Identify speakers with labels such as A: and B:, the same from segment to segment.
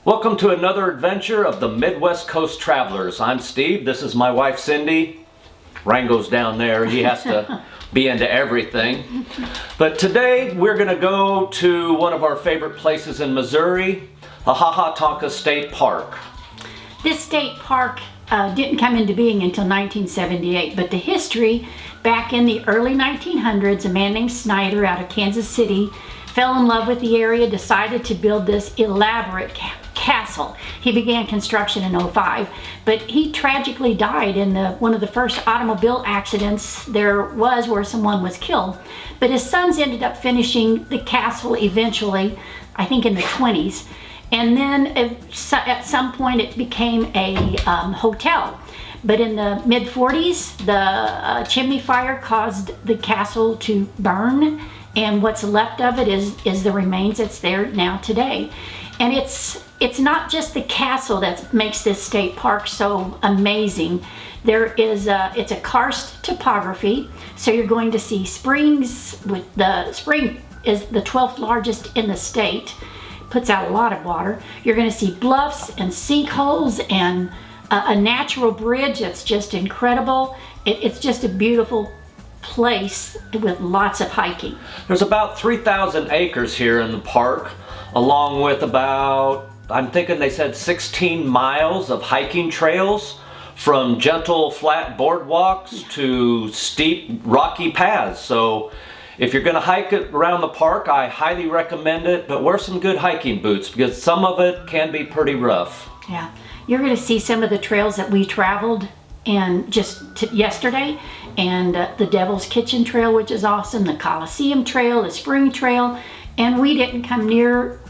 A: Welcome to another adventure of the Midwest Coast Travelers. I'm Steve, this is my wife Cindy. Rango's down there, he has to be into everything. But today we're going to go to one of our favorite places in Missouri, the Ha Tonka State Park.
B: This state park didn't come into being until 1978, but the history, back in the early 1900s, a man named Snyder out of Kansas City fell in love with the area, decided to build this elaborate castle. He began construction in '05, but he tragically died in one of the first automobile accidents there was where someone was killed. But his sons ended up finishing the castle eventually, I think in the 20s. And then at some point it became a hotel. But in the mid-40s, the chimney fire caused the castle to burn, and what's left of it is the remains that's there now today. And it's not just the castle that makes this state park so amazing. It's a karst topography, so you're going to see springs. With the spring is the 12th largest in the state, puts out a lot of water. You're going to see bluffs and sinkholes and a natural bridge that's just incredible. It's just a beautiful place with lots of hiking.
A: There's about 3,000 acres here in the park, along with about, I'm thinking they said 16 miles of hiking trails, from gentle flat boardwalks to steep rocky paths. So if you're going to hike it around the park, I highly recommend it, but wear some good hiking boots because some of it can be pretty rough.
B: Yeah, you're going to see some of the trails that we traveled and yesterday, and the Devil's Kitchen Trail, which is awesome, the Coliseum Trail, the Spring Trail, and we didn't come near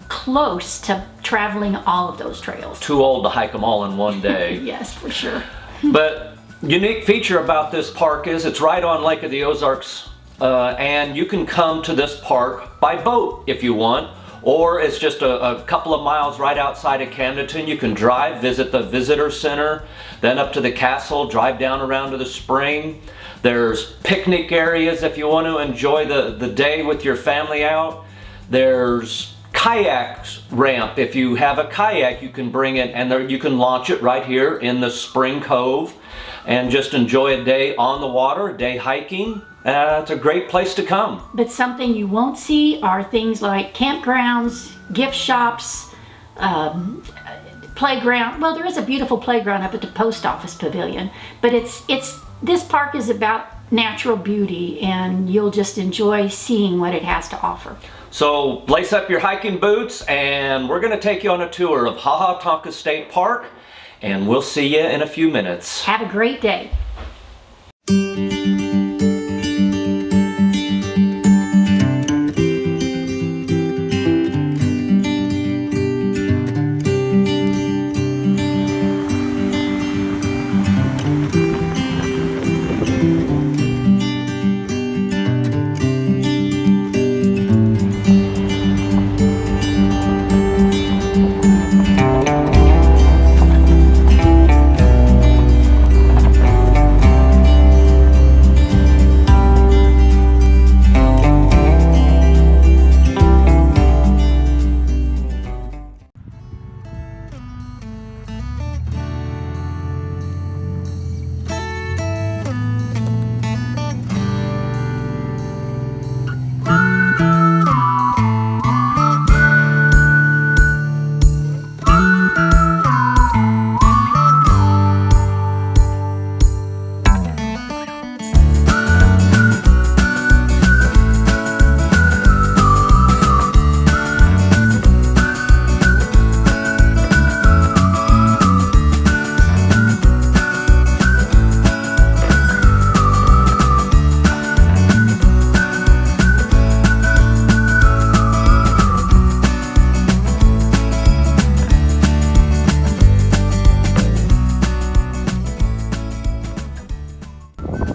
B: close to traveling all of those trails.
A: Too old to hike them all in one day.
B: Yes, for sure.
A: But unique feature about this park is it's right on Lake of the Ozarks, and you can come to this park by boat if you want, or it's just a couple of miles right outside of Camdenton. You can drive, visit the visitor center, then up to the castle, drive down around to the spring. There's picnic areas if you want to enjoy the day with your family out. There's kayaks ramp. If you have a kayak, you can bring it and you can launch it right here in the spring cove and just enjoy a day on the water, a day hiking. It's a great place to come.
B: But something you won't see are things like campgrounds, gift shops, playground. Well, there is a beautiful playground up at the post office pavilion, but this park is about natural beauty, and you'll just enjoy seeing what it has to offer.
A: So lace up your hiking boots, and we're going to take you on a tour of Ha Tonka State Park, and we'll see you in a few minutes.
B: Have a great day.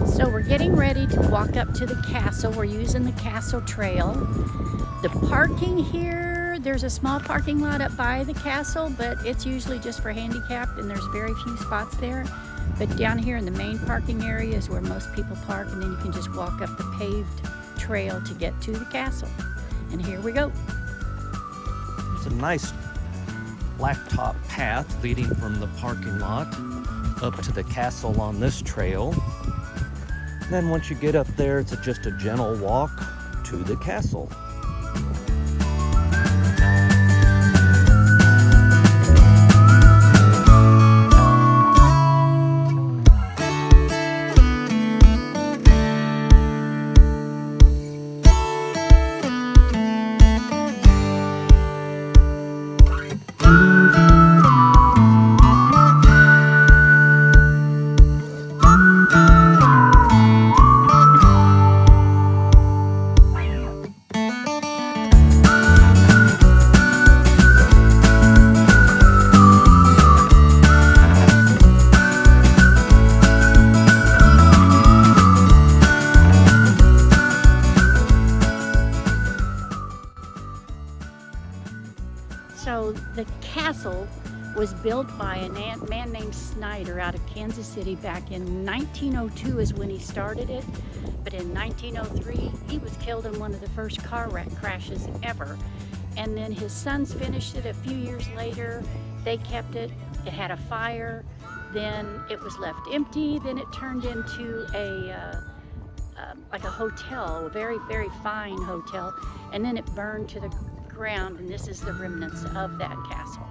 B: So we're getting ready to walk up to the castle. We're using the castle trail. The parking here, there's a small parking lot up by the castle, but it's usually just for handicapped and there's very few spots there. But down here in the main parking area is where most people park, and then you can just walk up the paved trail to get to the castle. And here we go.
A: It's a nice blacktop path leading from the parking lot up to the castle on this trail. Then once you get up there, it's just a gentle walk to the castle.
B: So the castle was built by a man named Snyder out of Kansas City back in 1902 is when he started it. But in 1903, he was killed in one of the first car wreck crashes ever. And then his sons finished it a few years later. They kept it. It had a fire. Then it was left empty. Then it turned into like a hotel, a very, very fine hotel. And then it burned to the ground, and this is the remnants of that castle.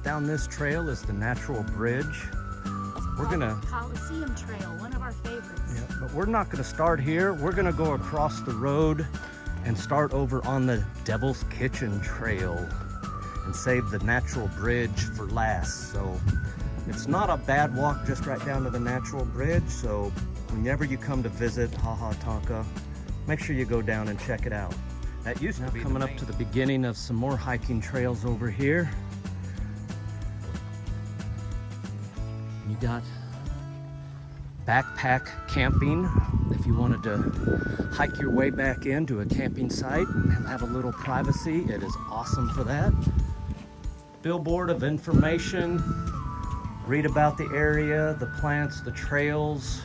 A: Down this trail is the natural bridge. We're gonna
B: Coliseum Trail, one of our favorites.
A: Yeah, but we're not gonna start here. We're gonna go across the road and start over on the Devil's Kitchen Trail and save the natural bridge for last. So it's not a bad walk just right down to the natural bridge. So whenever you come to visit Ha Tonka, make sure you go down and check it out. That used to be coming up to the beginning of some more hiking trails over here. You got backpack camping if you wanted to hike your way back into a camping site and have a little privacy. It is awesome for that. Billboard of information, read about the area, the plants, the trails.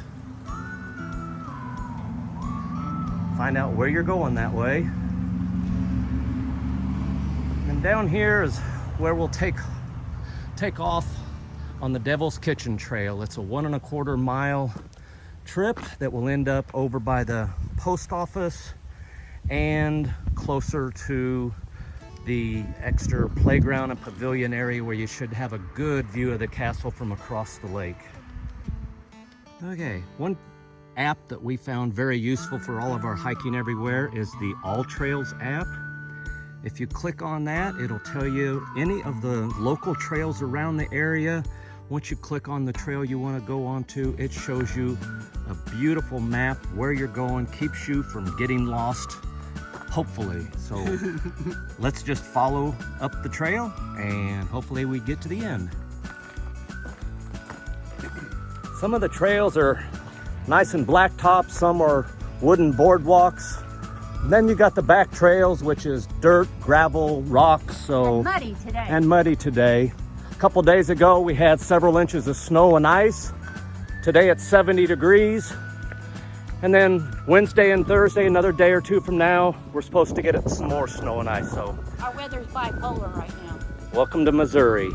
A: Find out where you're going that way. And down here is where we'll take off on the Devil's Kitchen Trail. It's a 1.25 mile trip that will end up over by the post office and closer to the extra playground and pavilion area where you should have a good view of the castle from across the lake. Okay, one app that we found very useful for all of our hiking everywhere is the All Trails app. If you click on that, it'll tell you any of the local trails around the area. Once you click on the trail you want to go onto, it shows you a beautiful map where you're going, keeps you from getting lost, hopefully. So let's just follow up the trail and hopefully we get to the end. Some of the trails are nice and blacktop, some are wooden boardwalks. And then you got the back trails, which is dirt, gravel, rocks,
B: And muddy today.
A: and muddy today. A couple days ago we had several inches of snow and ice. Today it's 70 degrees. And then Wednesday and Thursday, another day or two from now, we're supposed to get some more snow and ice. So
B: Our weather's bipolar right now.
A: welcome to Missouri.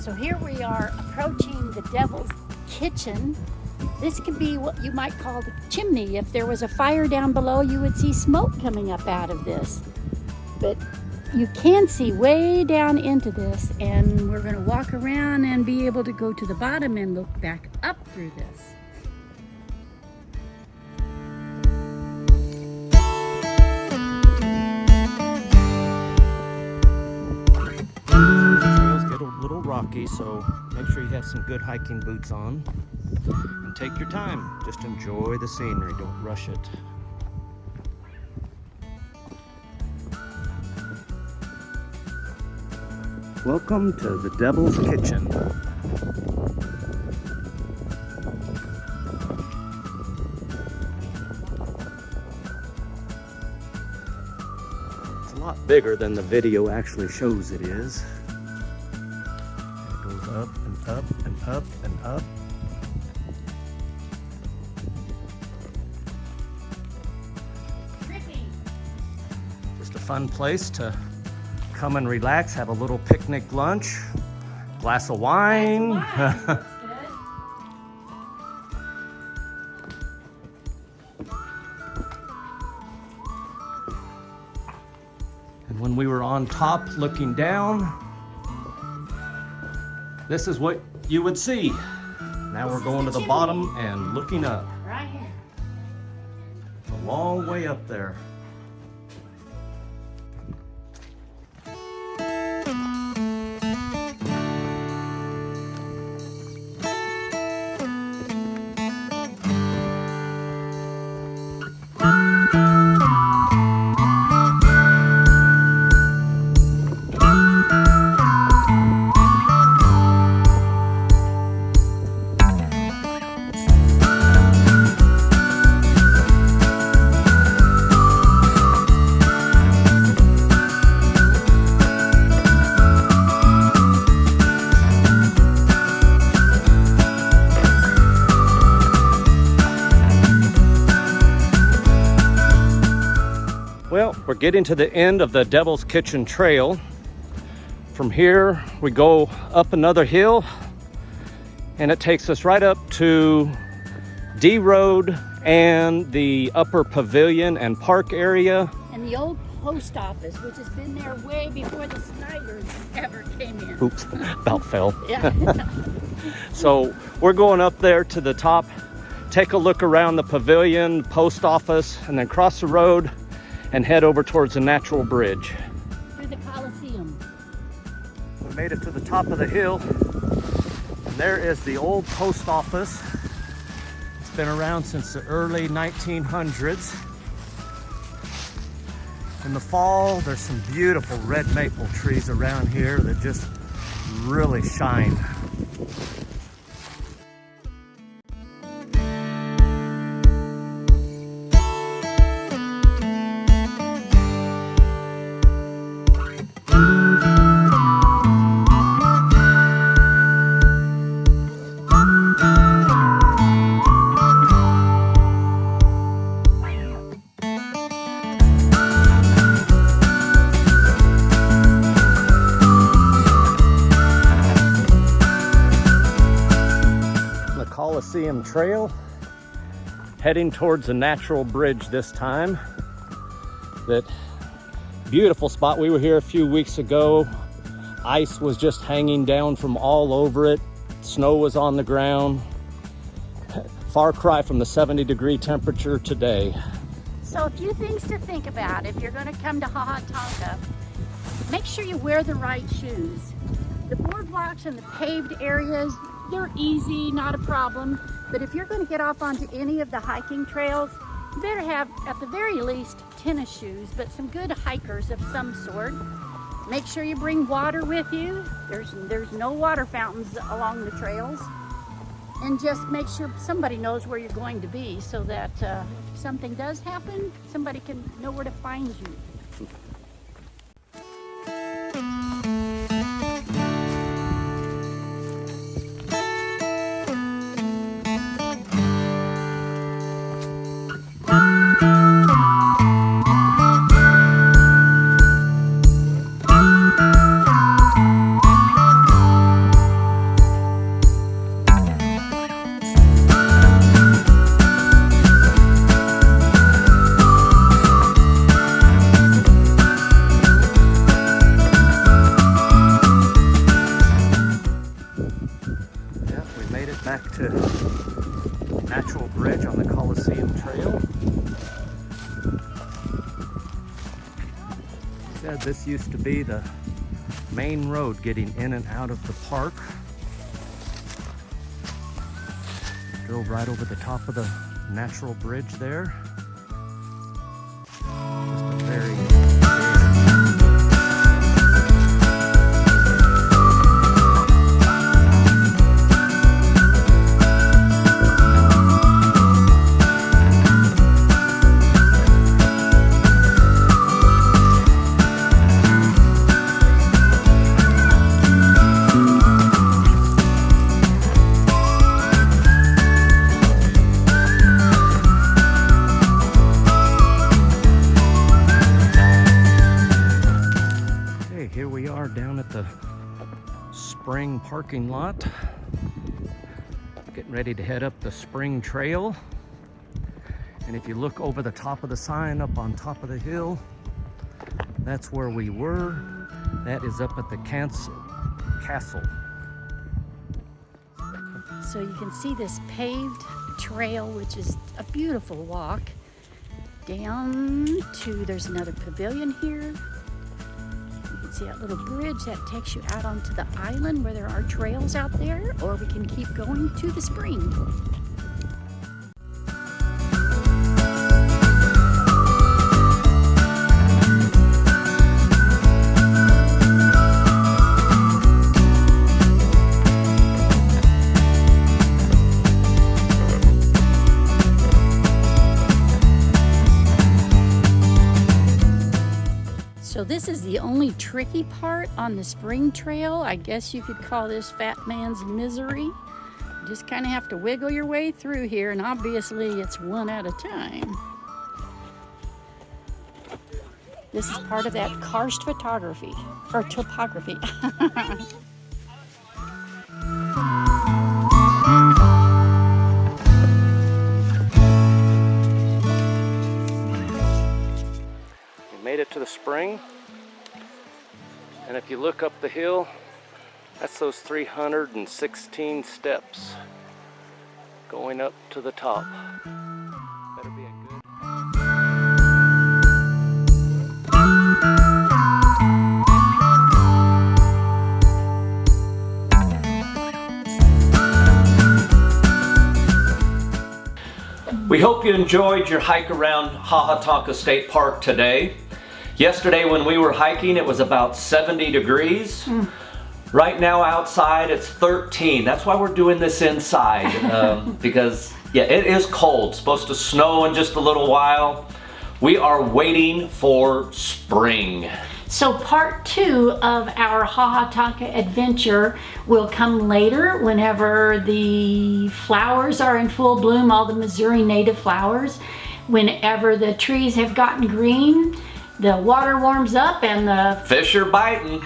B: So here we are approaching the Devil's Kitchen. This could be what you might call the chimney. If there was a fire down below, you would see smoke coming up out of this. But you can see way down into this, and we're going to walk around and be able to go to the bottom and look back up through this.
A: Trails get a little rocky, so make sure you have some good hiking boots on. And take your time. Just enjoy the scenery. Don't rush it. Welcome to the Devil's Kitchen. It's a lot bigger than the video actually shows it is. It goes up and up and up and up. Just a fun place to come and relax, have a little picnic lunch, glass of wine.
B: That's good.
A: And when we were on top looking down, this is what you would see. Now we're going to the bottom and looking up.
B: Right here.
A: It's a long way up there. Well, we're getting to the end of the Devil's Kitchen Trail. From here, we go up another hill, and it takes us right up to D Road and the upper pavilion and park area.
B: And the old post office, which has been there way before the Snyders ever came in.
A: Oops, about fell.
B: Yeah.
A: So we're going up there to the top, take a look around the pavilion, post office, and then cross the road and head over towards the natural bridge.
B: Through the Coliseum.
A: We made it to the top of the hill, and there is the old post office. It's been around since the early 1900s. In the fall, there's some beautiful red maple trees around here that just really shine. Coliseum Trail heading towards a natural bridge this time. That beautiful spot. We were here a few weeks ago. Ice was just hanging down from all over it. Snow was on the ground. Far cry from the 70-degree temperature today.
B: So a few things to think about if you're going to come to Ha Tonka. Make sure you wear the right shoes. The boardwalks and the paved areas, they're easy, not a problem. But if you're going to get off onto any of the hiking trails, you better have, at the very least, tennis shoes, but some good hikers of some sort. Make sure you bring water with you. There's no water fountains along the trails. And just make sure somebody knows where you're going to be so that if something does happen, somebody can know where to find you.
A: Back to Natural Bridge on the Coliseum Trail. Said this used to be the main road getting in and out of the park. Drove right over the top of the Natural Bridge there. Just a very down at the spring parking lot, getting ready to head up the spring trail. And if you look over the top of the sign up on top of the hill, that's where we were. That is up at the castle.
B: So you can see this paved trail, which is a beautiful walk down to, there's another pavilion here. See that little bridge that takes you out onto the island where there are trails out there, or we can keep going to the spring. So this is the only tricky part on the spring trail. I guess you could call this fat man's misery. You just kind of have to wiggle your way through here, and obviously it's one at a time. This is part of that karst photography, or topography.
A: Made it to the spring, and if you look up the hill, that's those 316 steps going up to the top. Better be a good. We hope you enjoyed your hike around Ha Tonka State Park today. Yesterday when we were hiking, it was about 70 degrees. Right now outside it's 13. That's why we're doing this inside, because yeah, it is cold. It's supposed to snow in just a little while. We are waiting for spring.
B: So part 2 of our Ha Tonka adventure will come later whenever the flowers are in full bloom, all the Missouri native flowers. Whenever the trees have gotten green, the water warms up and the
A: fish are biting.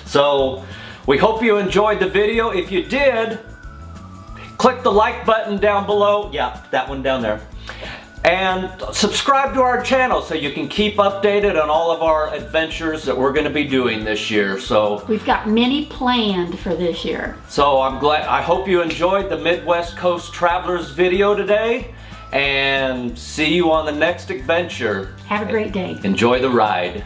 A: So we hope you enjoyed the video. If you did, click the like button down below. Yeah, that one down there. And subscribe to our channel so you can keep updated on all of our adventures that we're going to be doing this year. So
B: we've got many planned for this year.
A: So I hope you enjoyed the Midwest Coast Travelers video today, and see you on the next adventure.
B: Have a great day.
A: Enjoy the ride.